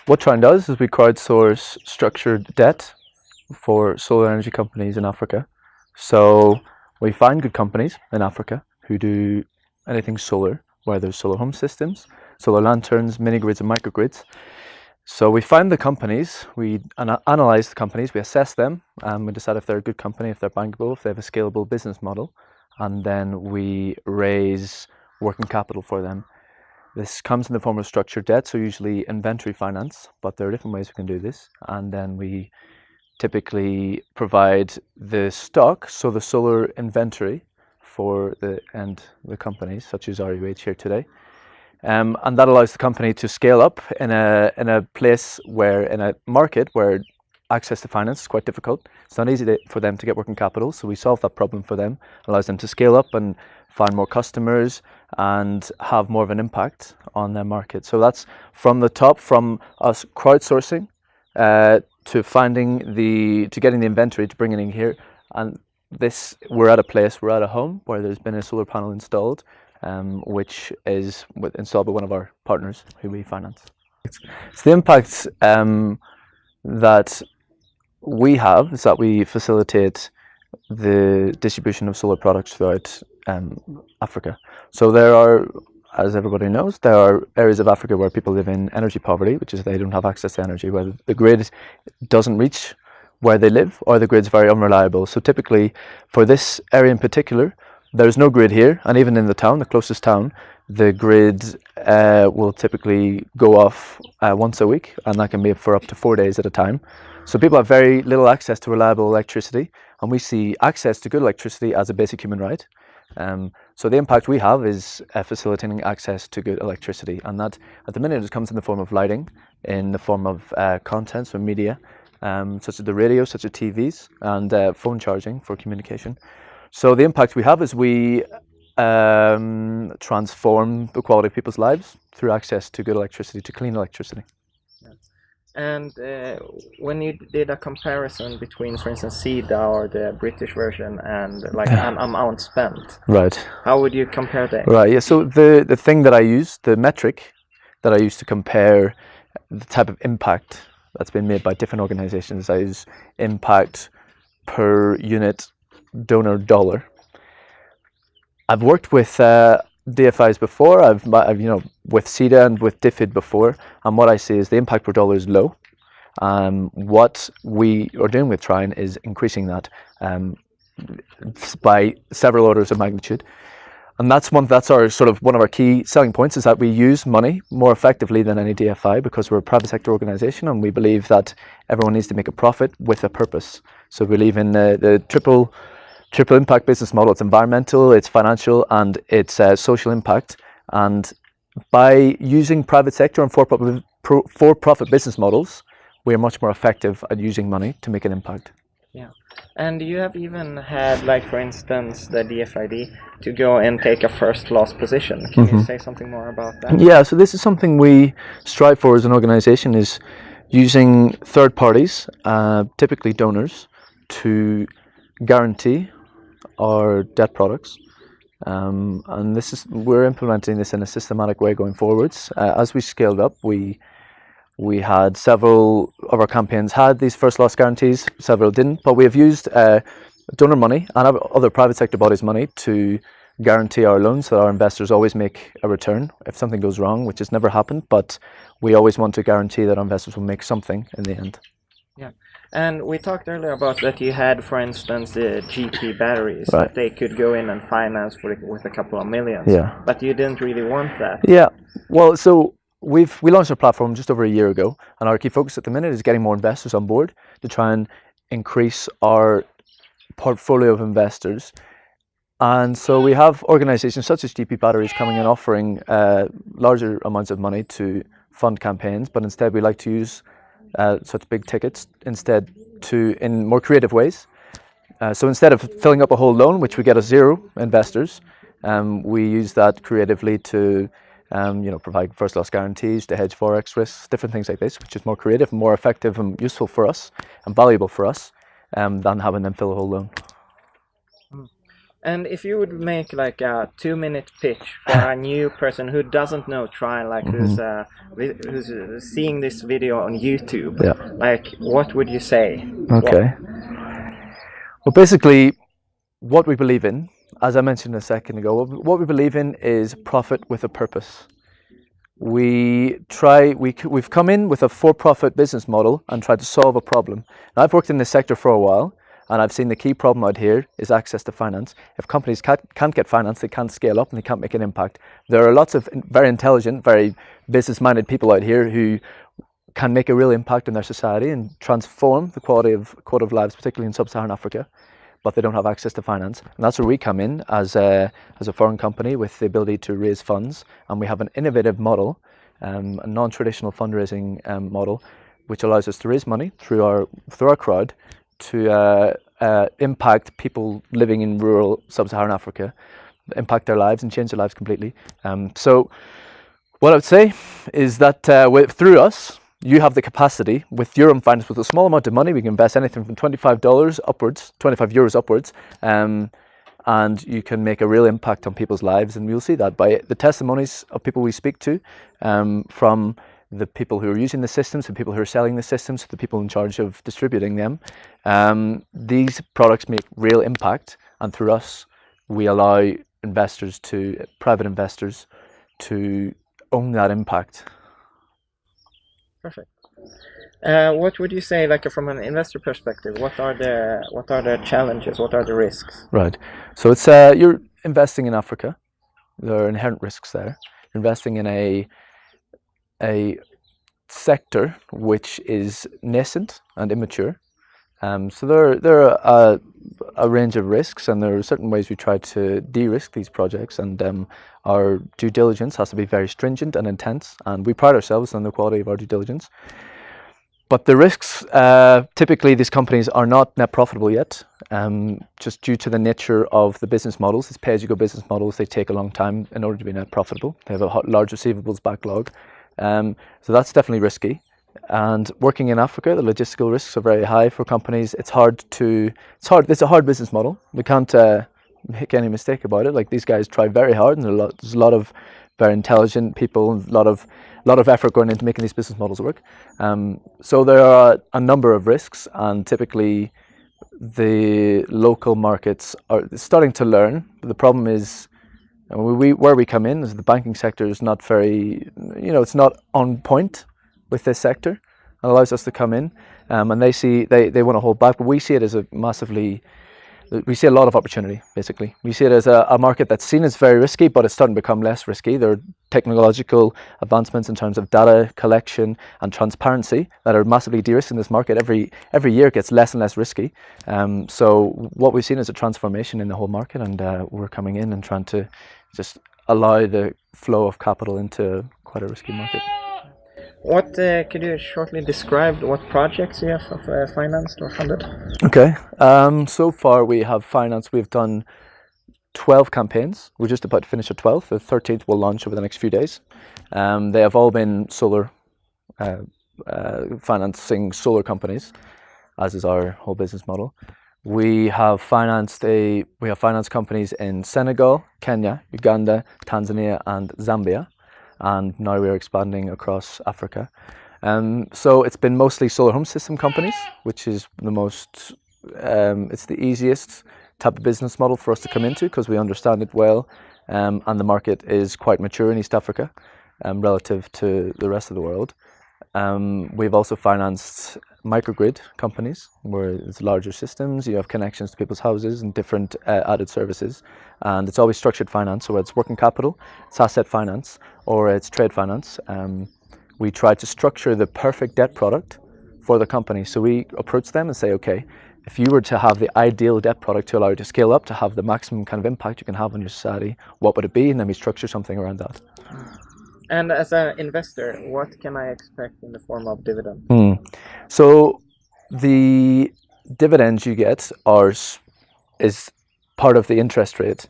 What Trine does is we crowdsource structured debt for solar energy companies in Africa. So we find good companies in Africa who do anything solar, where there's solar home systems, solar lanterns, mini grids and microgrids. So we find the companies, we analyze the companies, we assess them, and we decide if they're a good company, if they're bankable, if they have a scalable business model, and then we raise working capital for them. This comes in the form of structured debt, so usually inventory finance, but there are different ways we can do this. And then we typically provide the stock, so the solar inventory for the companies, such as RUH here today. And that allows the company to scale up in a place where, in a market where access to finance is quite difficult. It's not easy for them to get working capital, so we solve that problem for them, allows them to scale up and find more customers and have more of an impact on their market. So that's from the top, from us crowdsourcing to getting the inventory, to bringing it in here. And this, we're at a home where there's been a solar panel installed, which is installed by one of our partners who we finance. So the impact that we have is that we facilitate the distribution of solar products throughout Africa. So there are, as everybody knows, there are areas of Africa where people live in energy poverty, which is they don't have access to energy, where the grid doesn't reach where they live, or the grid's very unreliable. So typically, for this area in particular, there's no grid here, and even in the town, the closest town, the grid will typically go off once a week, and that can be for up to 4 days at a time. So people have very little access to reliable electricity, and we see access to good electricity as a basic human right. So the impact we have is facilitating access to good electricity, and that at the minute it comes in the form of lighting, in the form of content, so media, such as the radio, such as TVs, and phone charging for communication. So the impact we have is we transform the quality of people's lives through access to good electricity, to clean electricity. And when you did a comparison between, for instance, SIDA or the British version and like an amount spent, right? How would you compare that? Right. Yeah. So the thing that I use, the metric that I use to compare the type of impact that's been made by different organizations, I use impact per unit donor dollar. I've worked with DFIs before. I've with SIDA and with DFID before, and what I see is the impact per dollar is low. What we are doing with Trine is increasing that by several orders of magnitude, and that's our sort of one of our key selling points, is that we use money more effectively than any DFI, because we're a private sector organization, and we believe that everyone needs to make a profit with a purpose. So we believe in the triple impact business model. It's environmental, it's financial, and it's social impact. And by using private sector and for-profit business models, we are much more effective at using money to make an impact. Yeah, and you have even had, like, for instance, the DFID to go and take a first-class position. Can you say something more about that? Yeah, so this is something we strive for as an organization, is using third parties, typically donors, to guarantee our debt products, and we're implementing this in a systematic way going forwards. As we scaled up, we had several of our campaigns had these first loss guarantees, several didn't, but we have used donor money and other private sector bodies' money to guarantee our loans, so that our investors always make a return if something goes wrong, which has never happened, but we always want to guarantee that our investors will make something in the end. Yeah, and we talked earlier about that you had, for instance, the GP batteries, right, that they could go in and finance with a couple of millions. Yeah. But you didn't really want that. Yeah. Well, so we launched our platform just over a year ago, and our key focus at the minute is getting more investors on board to try and increase our portfolio of investors. And so we have organizations such as GP Batteries coming in offering larger amounts of money to fund campaigns, but instead we like to use such big tickets instead in more creative ways. So instead of filling up a whole loan, which we get as 0 investors, we use that creatively to provide first loss guarantees, to hedge forex risks, different things like this, which is more creative and more effective and useful for us and valuable for us than having them fill a whole loan. And if you would make like a 2-minute pitch for a new person who doesn't know Trine, like who's seeing this video on YouTube, Yeah. like what would you say? Okay. Well, basically, what we believe in, as I mentioned a second ago, what we believe in is profit with a purpose. We've come in with a for-profit business model and tried to solve a problem. Now, I've worked in this sector for a while, and I've seen the key problem out here is access to finance. If companies can't get finance, they can't scale up and they can't make an impact. There are lots of very intelligent, very business-minded people out here who can make a real impact in their society and transform the quality of lives, particularly in sub-Saharan Africa, but they don't have access to finance. And that's where we come in as a foreign company with the ability to raise funds. And we have an innovative model, a non-traditional fundraising model, which allows us to raise money through our crowd to impact people living in rural sub-Saharan Africa, impact their lives and change their lives completely. So what I would say is that through us, you have the capacity with your own finance, with a small amount of money. We can invest anything from $25 upwards, 25 euros upwards, and you can make a real impact on people's lives. And we'll see that by the testimonies of people we speak to, from the people who are using the systems, the people who are selling the systems, the people in charge of distributing them. These products make real impact, and through us, we allow private investors to own that impact. Perfect. What would you say, like from an investor perspective, what are the challenges, what are the risks? Right. So it's you're investing in Africa. There are inherent risks there. You're investing in a sector which is nascent and immature. So there are a range of risks, and there are certain ways we try to de-risk these projects, and our due diligence has to be very stringent and intense, and we pride ourselves on the quality of our due diligence. But the risks, typically these companies are not net profitable yet, just due to the nature of the business models. These pay-as-you-go business models, they take a long time in order to be net profitable. They have a large receivables backlog, so that's definitely risky. And working in Africa, the logistical risks are very high for companies. It's a hard business model. We can't make any mistake about it. Like, these guys try very hard, and there's a lot of very intelligent people, and a lot of effort going into making these business models work. So there are a number of risks, and typically the local markets are starting to learn. But the problem is, where we come in is the banking sector is not very, it's not on point with this sector. It allows us to come in, and they want to hold back, but we see it as we see a lot of opportunity. Basically, we see it as a market that's seen as very risky, but it's starting to become less risky. There are technological advancements in terms of data collection and transparency that are massively de-risking this market. Every year it gets less and less risky. So what we've seen is a transformation in the whole market, and we're coming in and trying to just allow the flow of capital into quite a risky market. What could you shortly describe what projects you have financed or funded? Okay. So far we've done 12 campaigns. We're just about to finish a 12th. The 13th will launch over the next few days. They have all been solar, financing solar companies, as is our whole business model. We have financed companies in Senegal, Kenya, Uganda, Tanzania, and Zambia. And now we're expanding across Africa. So it's been mostly solar home system companies, which is it's the easiest type of business model for us to come into, because we understand it well, and the market is quite mature in East Africa relative to the rest of the world. We've also financed microgrid companies, where it's larger systems, you have connections to people's houses and different added services, and it's always structured finance, so it's working capital, it's asset finance, or it's trade finance. We try to structure the perfect debt product for the company. So we approach them and say, okay, if you were to have the ideal debt product to allow you to scale up, to have the maximum kind of impact you can have on your society, what would it be? And then we structure something around that. And as an investor, what can I expect in the form of dividend? So the dividends you get is part of the interest rate,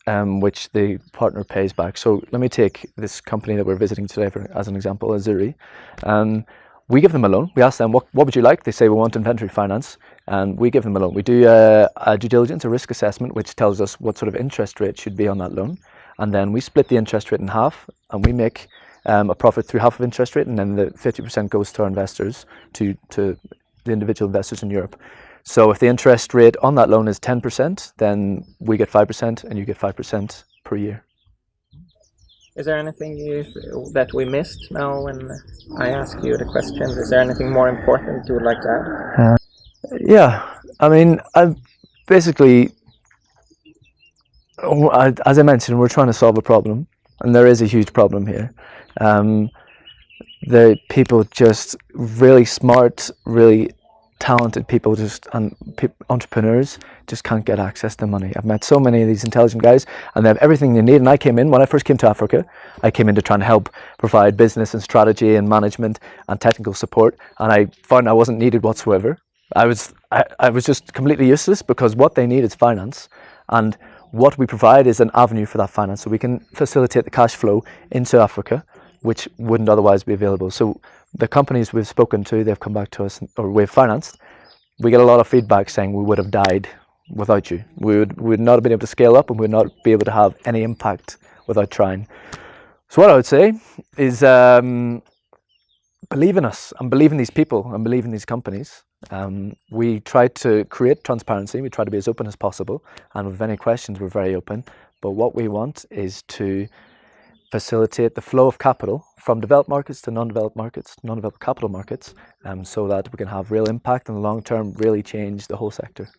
which the partner pays back. So let me take this company that we're visiting today as an example, Azuri. we give them a loan. We ask them, what would you like? They say, we want inventory finance, and we give them a loan. We do a due diligence, a risk assessment, which tells us what sort of interest rate should be on that loan. And then we split the interest rate in half, and we make a profit through half of interest rate, and then the 50% goes to our investors, to the individual investors in Europe. So if the interest rate on that loan is 10%, then we get 5% and you get 5% per year. Is there anything that we missed now when I ask you the question? Is there anything more important you would like to add? Yeah, I mean, basically, as I mentioned, we're trying to solve a problem, and there is a huge problem here. The people, just really smart, really talented people, and entrepreneurs just can't get access to money. I've met so many of these intelligent guys, and they have everything they need. And I came in, when I first came to Africa, I came in to try and help provide business and strategy and management and technical support, and I found I wasn't needed whatsoever. I was just completely useless, because what they need is finance, and what we provide is an avenue for that finance, so we can facilitate the cash flow into Africa, which wouldn't otherwise be available. So the companies we've spoken to, they've come back to us, or we've financed, we get a lot of feedback saying we would have died without you. We would not have been able to scale up, and we would not be able to have any impact without Trine. So what I would say is believe in us, and believe in these people, and believe in these companies. We try to create transparency, we try to be as open as possible, and with any questions we're very open, but what we want is to facilitate the flow of capital from developed markets to non-developed capital markets, so that we can have real impact in the long term, really change the whole sector.